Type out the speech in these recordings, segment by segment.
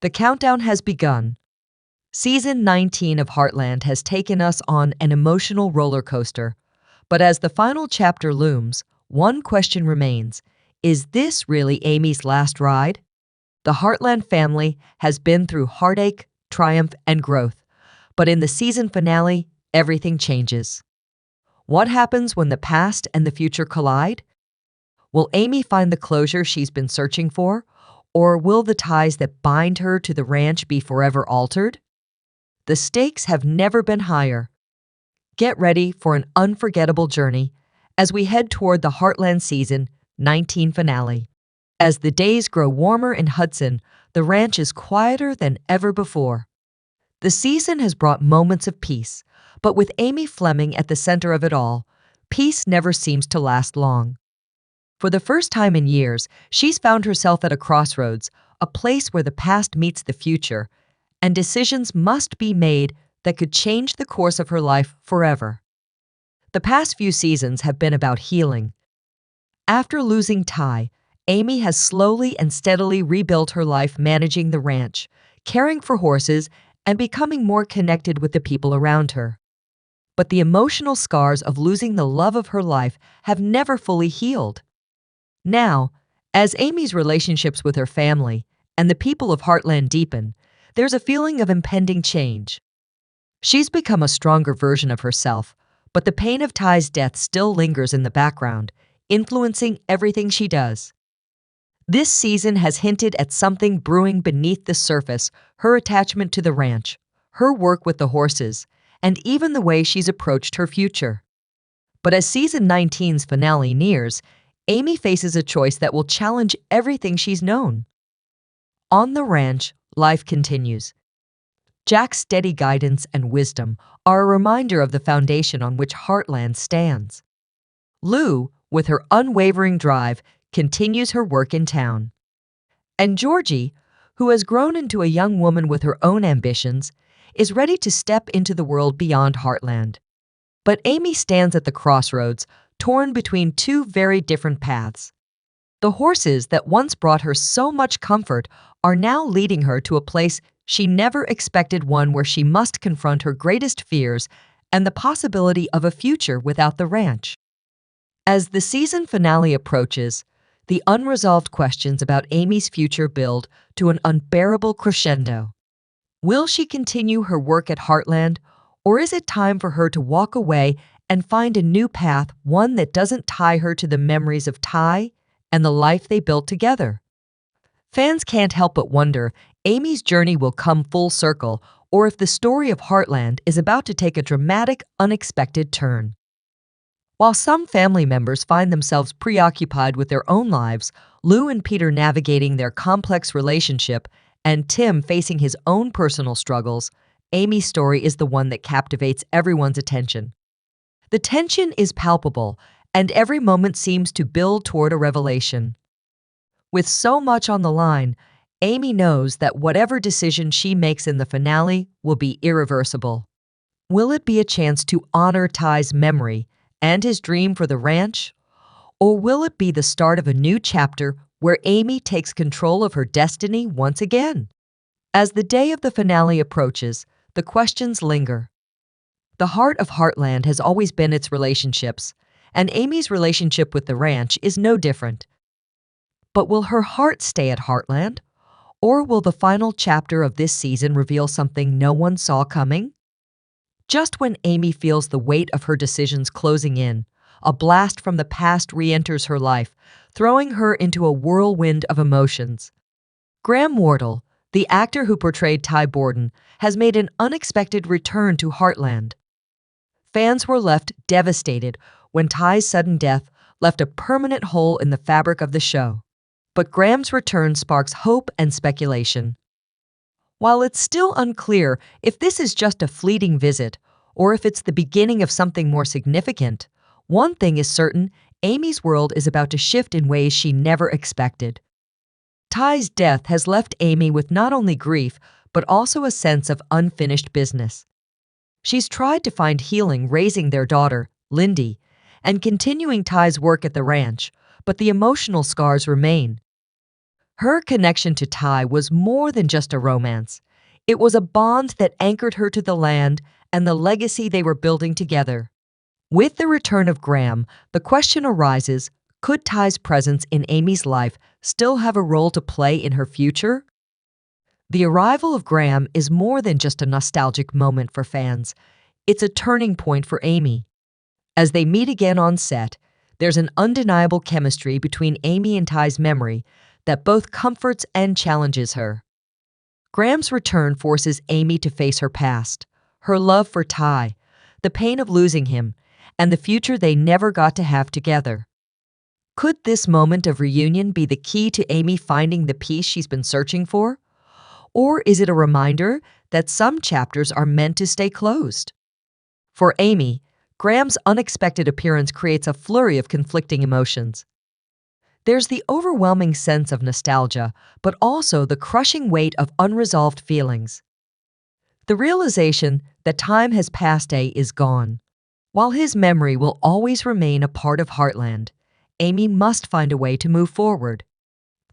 The countdown has begun. Season 19 of Heartland has taken us on an emotional roller coaster. But as the final chapter looms, one question remains. Is this really Amy's last ride? The Heartland family has been through heartache, triumph, and growth. But in the season finale, everything changes. What happens when the past and the future collide? Will Amy find the closure she's been searching for? Or will the ties that bind her to the ranch be forever altered? The stakes have never been higher. Get ready for an unforgettable journey as we head toward the Heartland Season 19 finale. As the days grow warmer in Hudson, the ranch is quieter than ever before. The season has brought moments of peace, but with Amy Fleming at the center of it all, peace never seems to last long. For the first time in years, she's found herself at a crossroads, a place where the past meets the future, and decisions must be made that could change the course of her life forever. The past few seasons have been about healing. After losing Ty, Amy has slowly and steadily rebuilt her life managing the ranch, caring for horses, and becoming more connected with the people around her. But the emotional scars of losing the love of her life have never fully healed. Now, as Amy's relationships with her family and the people of Heartland deepen, there's a feeling of impending change. She's become a stronger version of herself, but the pain of Ty's death still lingers in the background, influencing everything she does. This season has hinted at something brewing beneath the surface: her attachment to the ranch, her work with the horses, and even the way she's approached her future. But as season 19's finale nears, Amy faces a choice that will challenge everything she's known. On the ranch, life continues. Jack's steady guidance and wisdom are a reminder of the foundation on which Heartland stands. Lou, with her unwavering drive, continues her work in town. And Georgie, who has grown into a young woman with her own ambitions, is ready to step into the world beyond Heartland. But Amy stands at the crossroads, torn between two very different paths. The horses that once brought her so much comfort are now leading her to a place she never expected, one where she must confront her greatest fears and the possibility of a future without the ranch. As the season finale approaches, the unresolved questions about Amy's future build to an unbearable crescendo. Will she continue her work at Heartland, or is it time for her to walk away and find a new path, one that doesn't tie her to the memories of Ty and the life they built together? Fans can't help but wonder Amy's journey will come full circle, or if the story of Heartland is about to take a dramatic, unexpected turn. While some family members find themselves preoccupied with their own lives, Lou and Peter navigating their complex relationship, and Tim facing his own personal struggles, Amy's story is the one that captivates everyone's attention. The tension is palpable, and every moment seems to build toward a revelation. With so much on the line, Amy knows that whatever decision she makes in the finale will be irreversible. Will it be a chance to honor Ty's memory and his dream for the ranch? Or will it be the start of a new chapter where Amy takes control of her destiny once again? As the day of the finale approaches, the questions linger. The heart of Heartland has always been its relationships, and Amy's relationship with the ranch is no different. But will her heart stay at Heartland? Or will the final chapter of this season reveal something no one saw coming? Just when Amy feels the weight of her decisions closing in, a blast from the past re-enters her life, throwing her into a whirlwind of emotions. Graham Wardle, the actor who portrayed Ty Borden, has made an unexpected return to Heartland. Fans were left devastated when Ty's sudden death left a permanent hole in the fabric of the show. But Graham's return sparks hope and speculation. While it's still unclear if this is just a fleeting visit or if it's the beginning of something more significant, one thing is certain: Amy's world is about to shift in ways she never expected. Ty's death has left Amy with not only grief, but also a sense of unfinished business. She's tried to find healing raising their daughter, Lindy, and continuing Ty's work at the ranch, but the emotional scars remain. Her connection to Ty was more than just a romance. It was a bond that anchored her to the land and the legacy they were building together. With the return of Graham, the question arises, could Ty's presence in Amy's life still have a role to play in her future? The arrival of Graham is more than just a nostalgic moment for fans. It's a turning point for Amy. As they meet again on set, there's an undeniable chemistry between Amy and Ty's memory that both comforts and challenges her. Graham's return forces Amy to face her past, her love for Ty, the pain of losing him, and the future they never got to have together. Could this moment of reunion be the key to Amy finding the peace she's been searching for? Or is it a reminder that some chapters are meant to stay closed? For Amy, Graham's unexpected appearance creates a flurry of conflicting emotions. There's the overwhelming sense of nostalgia, but also the crushing weight of unresolved feelings. The realization that time has passed is gone. While his memory will always remain a part of Heartland, Amy must find a way to move forward.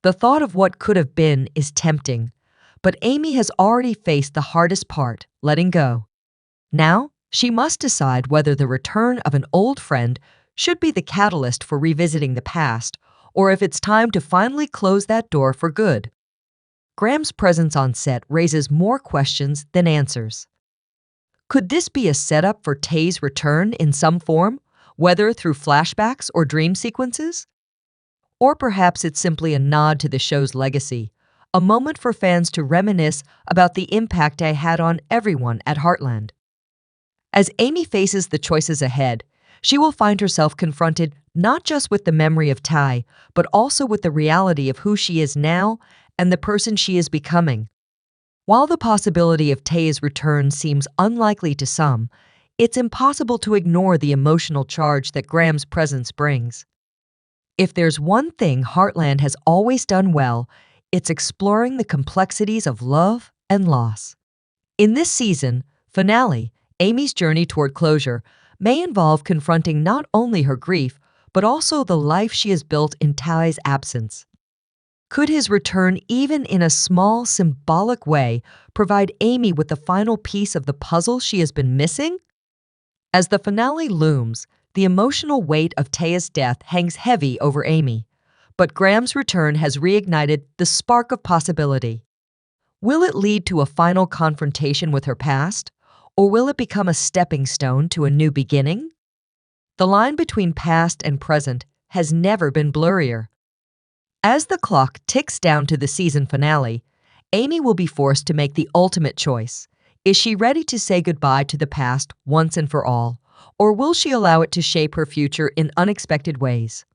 The thought of what could have been is tempting, but Amy has already faced the hardest part, letting go. Now, she must decide whether the return of an old friend should be the catalyst for revisiting the past, or if it's time to finally close that door for good. Graham's presence on set raises more questions than answers. Could this be a setup for Tay's return in some form, whether through flashbacks or dream sequences? Or perhaps it's simply a nod to the show's legacy, a moment for fans to reminisce about the impact Tay had on everyone at Heartland. As Amy faces the choices ahead, she will find herself confronted not just with the memory of Ty, but also with the reality of who she is now and the person she is becoming. While the possibility of Tay's return seems unlikely to some, it's impossible to ignore the emotional charge that Graham's presence brings. If there's one thing Heartland has always done well, it's exploring the complexities of love and loss. In this season finale, Amy's journey toward closure may involve confronting not only her grief, but also the life she has built in Ty's absence. Could his return, even in a small, symbolic way, provide Amy with the final piece of the puzzle she has been missing? As the finale looms, the emotional weight of Taya's death hangs heavy over Amy, but Graham's return has reignited the spark of possibility. Will it lead to a final confrontation with her past, or will it become a stepping stone to a new beginning? The line between past and present has never been blurrier. As the clock ticks down to the season finale, Amy will be forced to make the ultimate choice. Is she ready to say goodbye to the past once and for all, or will she allow it to shape her future in unexpected ways?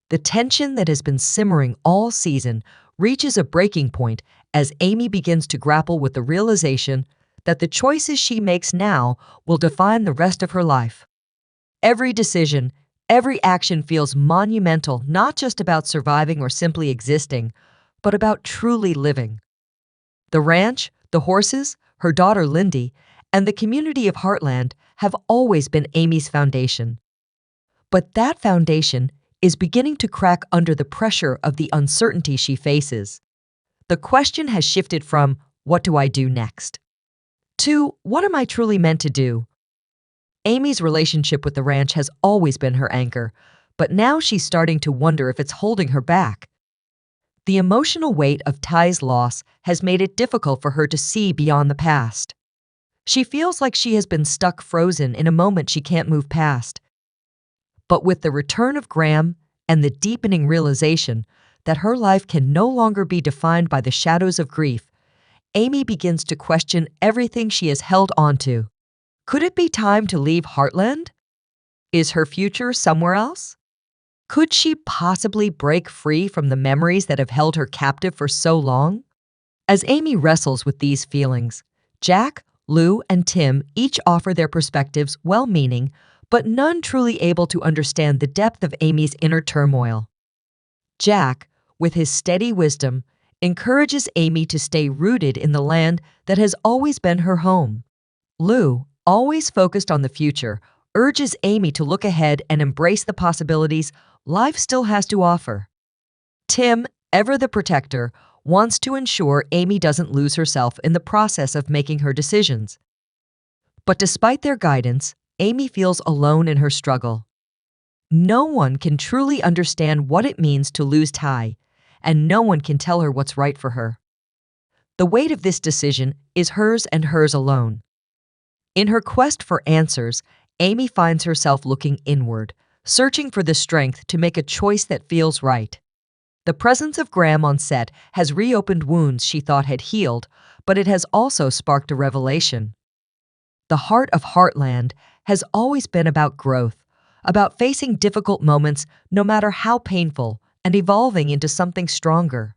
The tension that has been simmering all season reaches a breaking point as Amy begins to grapple with the realization that the choices she makes now will define the rest of her life. Every decision, every action feels monumental, not just about surviving or simply existing, but about truly living. The ranch, the horses, her daughter Lindy, and the community of Heartland have always been Amy's foundation. But that foundation is beginning to crack under the pressure of the uncertainty she faces. The question has shifted from, "What do I do next?" to, "What am I truly meant to do?" Amy's relationship with the ranch has always been her anchor, but now she's starting to wonder if it's holding her back. The emotional weight of Ty's loss has made it difficult for her to see beyond the past. She feels like she has been stuck frozen in a moment she can't move past. But with the return of Graham and the deepening realization that her life can no longer be defined by the shadows of grief, Amy begins to question everything she has held onto. Could it be time to leave Heartland? Is her future somewhere else? Could she possibly break free from the memories that have held her captive for so long? As Amy wrestles with these feelings, Jack, Lou, and Tim each offer their perspectives well-meaning, but none truly able to understand the depth of Amy's inner turmoil. Jack, with his steady wisdom, encourages Amy to stay rooted in the land that has always been her home. Lou, always focused on the future, urges Amy to look ahead and embrace the possibilities life still has to offer. Tim, ever the protector, wants to ensure Amy doesn't lose herself in the process of making her decisions. But despite their guidance, Amy feels alone in her struggle. No one can truly understand what it means to lose Ty, and no one can tell her what's right for her. The weight of this decision is hers and hers alone. In her quest for answers, Amy finds herself looking inward, searching for the strength to make a choice that feels right. The presence of Graham on set has reopened wounds she thought had healed, but it has also sparked a revelation. The heart of Heartland has always been about growth, about facing difficult moments no matter how painful, and evolving into something stronger.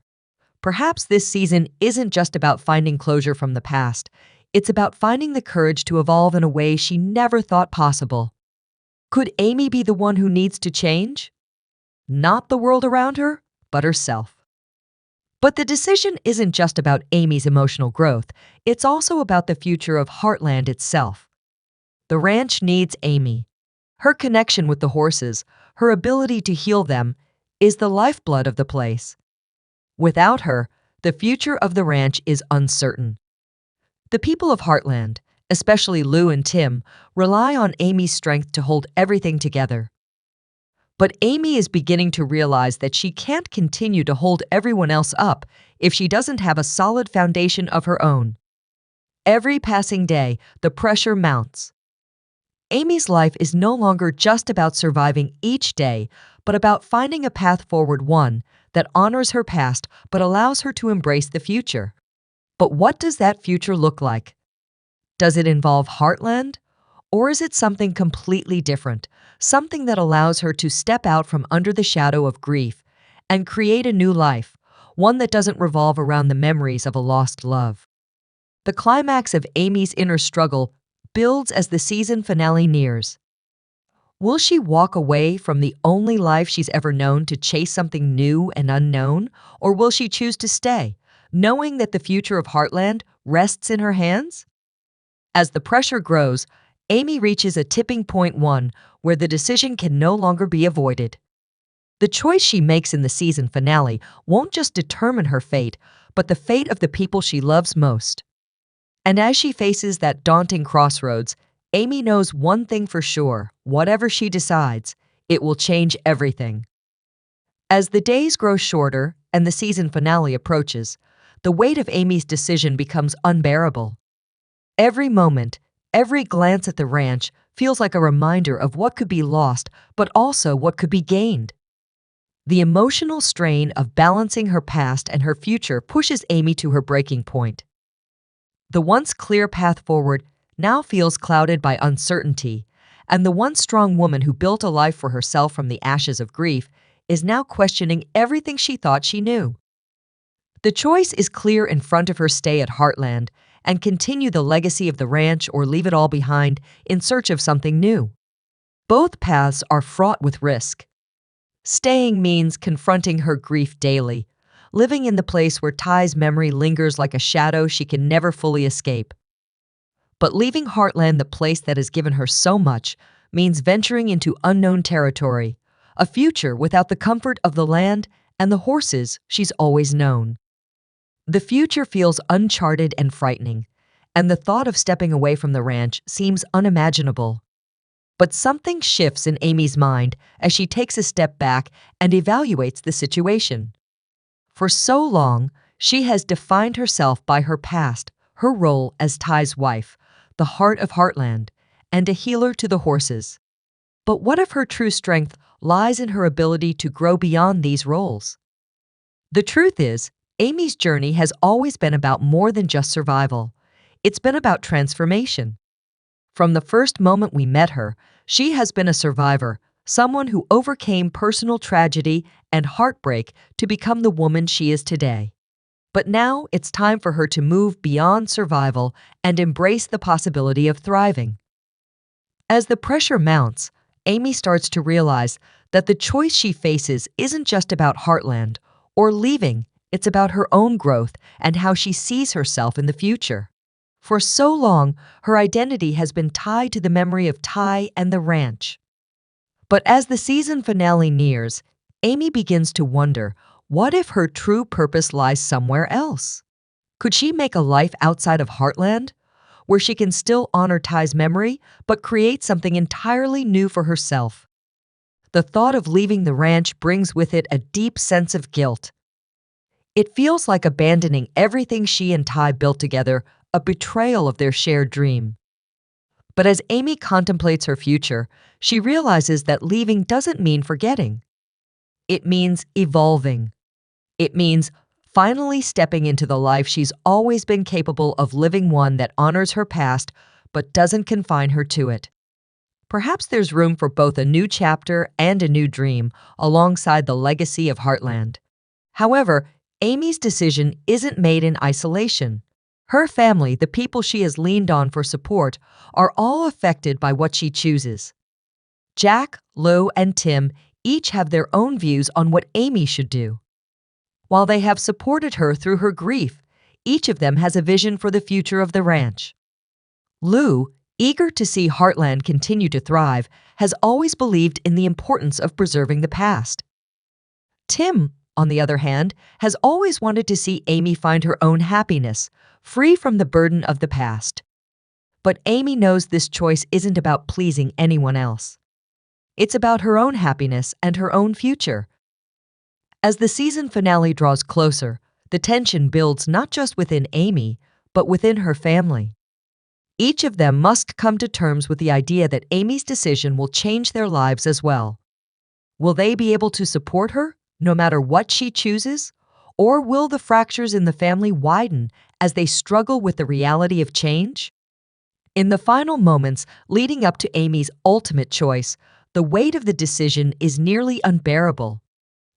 Perhaps this season isn't just about finding closure from the past, it's about finding the courage to evolve in a way she never thought possible. Could Amy be the one who needs to change? Not the world around her, but herself. But the decision isn't just about Amy's emotional growth, it's also about the future of Heartland itself. The ranch needs Amy. Her connection with the horses, her ability to heal them, is the lifeblood of the place. Without her, the future of the ranch is uncertain. The people of Heartland, especially Lou and Tim, rely on Amy's strength to hold everything together. But Amy is beginning to realize that she can't continue to hold everyone else up if she doesn't have a solid foundation of her own. Every passing day, the pressure mounts. Amy's life is no longer just about surviving each day, but about finding a path forward, one that honors her past but allows her to embrace the future. But what does that future look like? Does it involve Heartland? Or is it something completely different, something that allows her to step out from under the shadow of grief and create a new life, one that doesn't revolve around the memories of a lost love? The climax of Amy's inner struggle builds as the season finale nears. Will she walk away from the only life she's ever known to chase something new and unknown, or will she choose to stay, knowing that the future of Heartland rests in her hands? As the pressure grows, Amy reaches a tipping point, one where the decision can no longer be avoided. The choice she makes in the season finale won't just determine her fate, but the fate of the people she loves most. And as she faces that daunting crossroads, Amy knows one thing for sure: whatever she decides, it will change everything. As the days grow shorter and the season finale approaches, the weight of Amy's decision becomes unbearable. Every moment, every glance at the ranch feels like a reminder of what could be lost, but also what could be gained. The emotional strain of balancing her past and her future pushes Amy to her breaking point. The once clear path forward now feels clouded by uncertainty, and the once strong woman who built a life for herself from the ashes of grief is now questioning everything she thought she knew. The choice is clear in front of her: stay at Heartland and continue the legacy of the ranch, or leave it all behind in search of something new. Both paths are fraught with risk. Staying means confronting her grief daily, living in the place where Ty's memory lingers like a shadow she can never fully escape. But leaving Heartland, the place that has given her so much, means venturing into unknown territory, a future without the comfort of the land and the horses she's always known. The future feels uncharted and frightening, and the thought of stepping away from the ranch seems unimaginable. But something shifts in Amy's mind as she takes a step back and evaluates the situation. For so long, she has defined herself by her past, her role as Ty's wife, the heart of Heartland, and a healer to the horses. But what if her true strength lies in her ability to grow beyond these roles? The truth is, Amy's journey has always been about more than just survival. It's been about transformation. From the first moment we met her, she has been a survivor, someone who overcame personal tragedy and heartbreak to become the woman she is today. But now it's time for her to move beyond survival and embrace the possibility of thriving. As the pressure mounts, Amy starts to realize that the choice she faces isn't just about Heartland or leaving. It's about her own growth and how she sees herself in the future. For so long, her identity has been tied to the memory of Ty and the ranch. But as the season finale nears, Amy begins to wonder, What if her true purpose lies somewhere else? Could she make a life outside of Heartland, where she can still honor Ty's memory but create something entirely new for herself? The thought of leaving the ranch brings with it a deep sense of guilt. It feels like abandoning everything she and Ty built together, a betrayal of their shared dream. But as Amy contemplates her future, she realizes that leaving doesn't mean forgetting. It means evolving. It means finally stepping into the life she's always been capable of living, one that honors her past but doesn't confine her to it. Perhaps there's room for both a new chapter and a new dream alongside the legacy of Heartland. However, Amy's decision isn't made in isolation. Her family, the people she has leaned on for support, are all affected by what she chooses. Jack, Lou, and Tim each have their own views on what Amy should do. While they have supported her through her grief, each of them has a vision for the future of the ranch. Lou, eager to see Heartland continue to thrive, has always believed in the importance of preserving the past. Tim, on the other hand, has always wanted to see Amy find her own happiness, free from the burden of the past. But Amy knows this choice isn't about pleasing anyone else. It's about her own happiness and her own future. As the season finale draws closer, the tension builds not just within Amy, but within her family. Each of them must come to terms with the idea that Amy's decision will change their lives as well. Will they be able to support her, no matter what she chooses? Or will the fractures in the family widen as they struggle with the reality of change? In the final moments leading up to Amy's ultimate choice, the weight of the decision is nearly unbearable.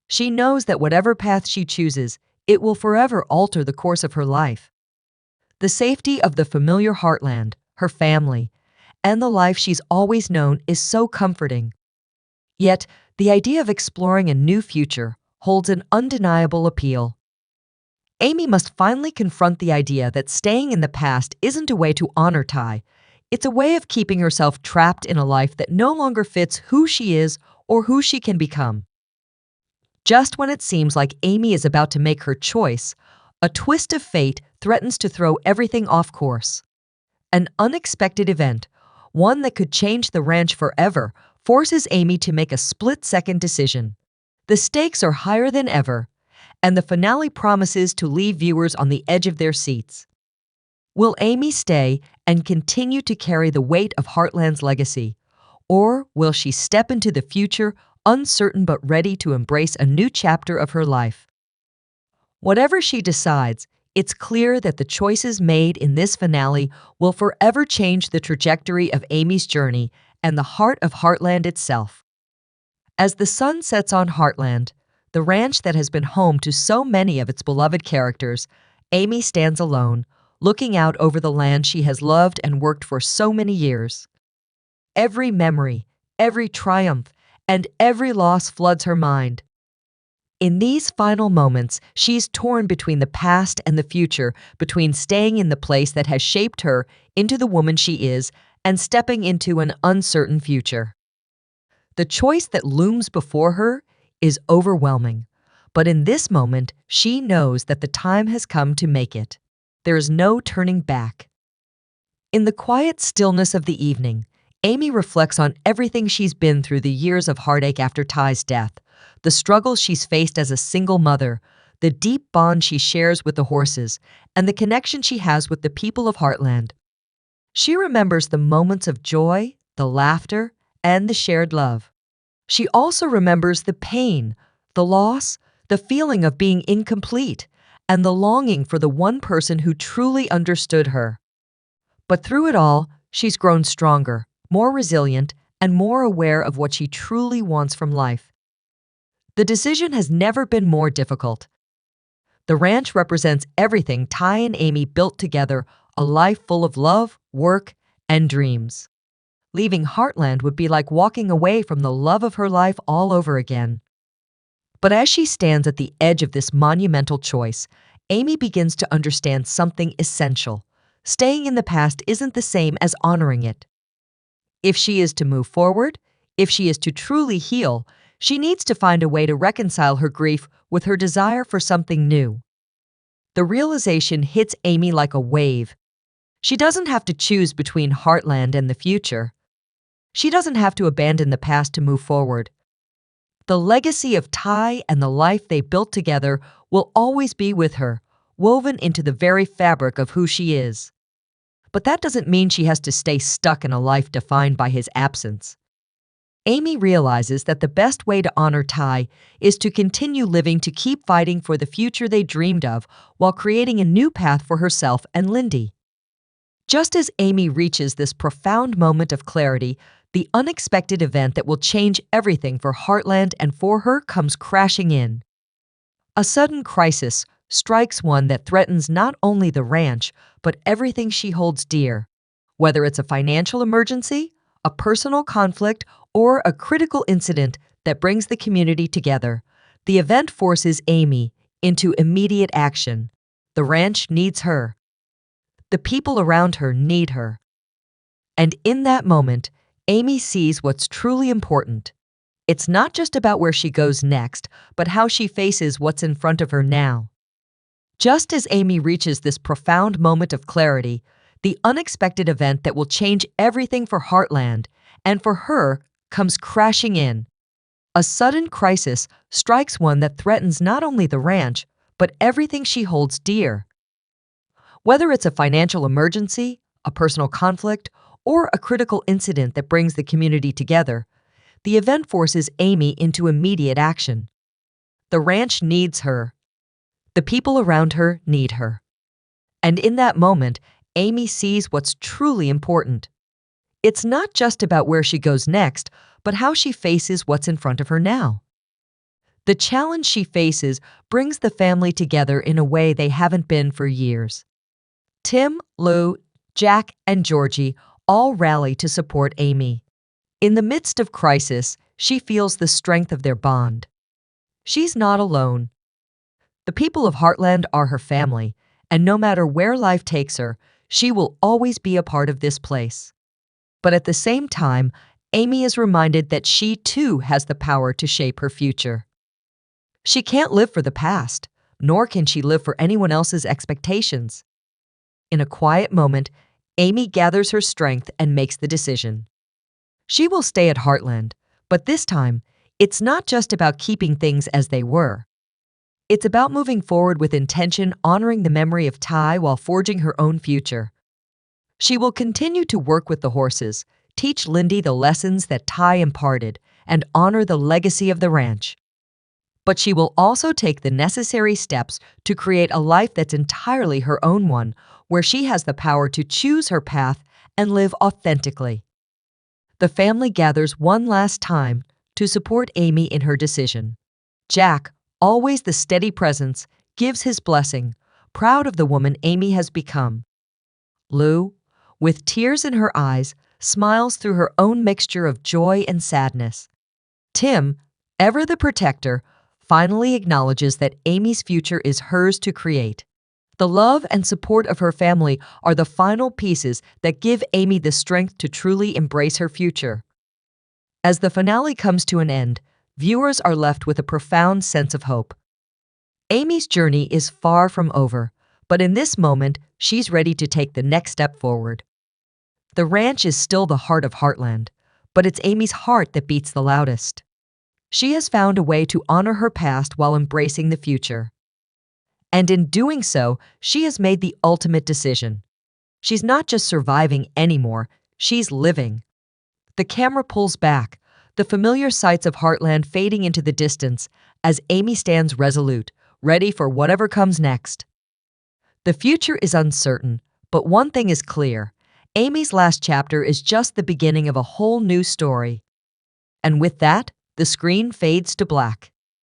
She knows that whatever path she chooses, it will forever alter the course of her life. The safety of the familiar Heartland, her family, and the life she's always known is so comforting. Yet, the idea of exploring a new future holds an undeniable appeal. Amy must finally confront the idea that staying in the past isn't a way to honor Ty. It's a way of keeping herself trapped in a life that no longer fits who she is or who she can become. Just when it seems like Amy is about to make her choice, a twist of fate threatens to throw everything off course. An unexpected event, one that could change the ranch forever, forces Amy to make a split-second decision. The stakes are higher than ever, and the finale promises to leave viewers on the edge of their seats. Will Amy stay and continue to carry the weight of Heartland's legacy, or will she step into the future uncertain but ready to embrace a new chapter of her life? Whatever she decides, it's clear that the choices made in this finale will forever change the trajectory of Amy's journey and the heart of Heartland itself. As the sun sets on Heartland, the ranch that has been home to so many of its beloved characters, Amy stands alone, looking out over the land she has loved and worked for so many years. Every memory, every triumph, and every loss floods her mind. In these final moments, she's torn between the past and the future, between staying in the place that has shaped her into the woman she is and stepping into an uncertain future. The choice that looms before her is overwhelming, but in this moment, she knows that the time has come to make it. There is no turning back. In the quiet stillness of the evening, Amy reflects on everything she's been through, the years of heartache after Ty's death, the struggles she's faced as a single mother, the deep bond she shares with the horses, and the connection she has with the people of Heartland. She remembers the moments of joy, the laughter, and the shared love. She also remembers the pain, the loss, the feeling of being incomplete, and the longing for the one person who truly understood her. But through it all, she's grown stronger, more resilient, and more aware of what she truly wants from life. The decision has never been more difficult. The ranch represents everything Ty and Amy built together, a life full of love, work, and dreams. Leaving Heartland would be like walking away from the love of her life all over again. But as she stands at the edge of this monumental choice, Amy begins to understand something essential. Staying in the past isn't the same as honoring it. If she is to move forward, if she is to truly heal, She needs to find a way to reconcile her grief with her desire for something new. The realization hits Amy like a wave. She doesn't have to choose between Heartland and the future. She doesn't have to abandon the past to move forward. The legacy of Ty and the life they built together will always be with her, woven into the very fabric of who she is. But that doesn't mean she has to stay stuck in a life defined by his absence. Amy realizes that the best way to honor Ty is to continue living to keep fighting for the future they dreamed of while creating a new path for herself and Lindy. Just as Amy reaches this profound moment of clarity, the unexpected event that will change everything for Heartland and for her comes crashing in. A sudden crisis strikes one that threatens not only the ranch, but everything she holds dear. Whether it's a financial emergency, a personal conflict, or a critical incident that brings the community together, the event forces Amy into immediate action. The ranch needs her. The people around her need her. And in that moment, Amy sees what's truly important. It's not just about where she goes next, but how she faces what's in front of her now. Just as Amy reaches this profound moment of clarity, the unexpected event that will change everything for Heartland and for her comes crashing in. A sudden crisis strikes one that threatens not only the ranch, but everything she holds dear. Whether it's a financial emergency, a personal conflict, or a critical incident that brings the community together, the event forces Amy into immediate action. The ranch needs her. The people around her need her. And in that moment, Amy sees what's truly important. It's not just about where she goes next, but how she faces what's in front of her now. The challenge she faces brings the family together in a way they haven't been for years. Tim, Lou, Jack, and Georgie all rally to support Amy. In the midst of crisis, she feels the strength of their bond. She's not alone. The people of Heartland are her family, and no matter where life takes her, she will always be a part of this place. But at the same time, Amy is reminded that she too has the power to shape her future. She can't live for the past, nor can she live for anyone else's expectations. In a quiet moment, Amy gathers her strength and makes the decision. She will stay at Heartland, but this time, it's not just about keeping things as they were. It's about moving forward with intention, honoring the memory of Ty while forging her own future. She will continue to work with the horses, teach Lindy the lessons that Ty imparted, and honor the legacy of the ranch. But she will also take the necessary steps to create a life that's entirely her own one, where she has the power to choose her path and live authentically. The family gathers one last time to support Amy in her decision. Jack, always the steady presence, gives his blessing, proud of the woman Amy has become. Lou, with tears in her eyes, smiles through her own mixture of joy and sadness. Tim, ever the protector, finally acknowledges that Amy's future is hers to create. The love and support of her family are the final pieces that give Amy the strength to truly embrace her future. As the finale comes to an end, viewers are left with a profound sense of hope. Amy's journey is far from over, but in this moment, she's ready to take the next step forward. The ranch is still the heart of Heartland, but it's Amy's heart that beats the loudest. She has found a way to honor her past while embracing the future. And in doing so, she has made the ultimate decision. She's not just surviving anymore, she's living. The camera pulls back, the familiar sights of Heartland fading into the distance as Amy stands resolute, ready for whatever comes next. The future is uncertain, but one thing is clear. Amy's last chapter is just the beginning of a whole new story. And with that, the screen fades to black.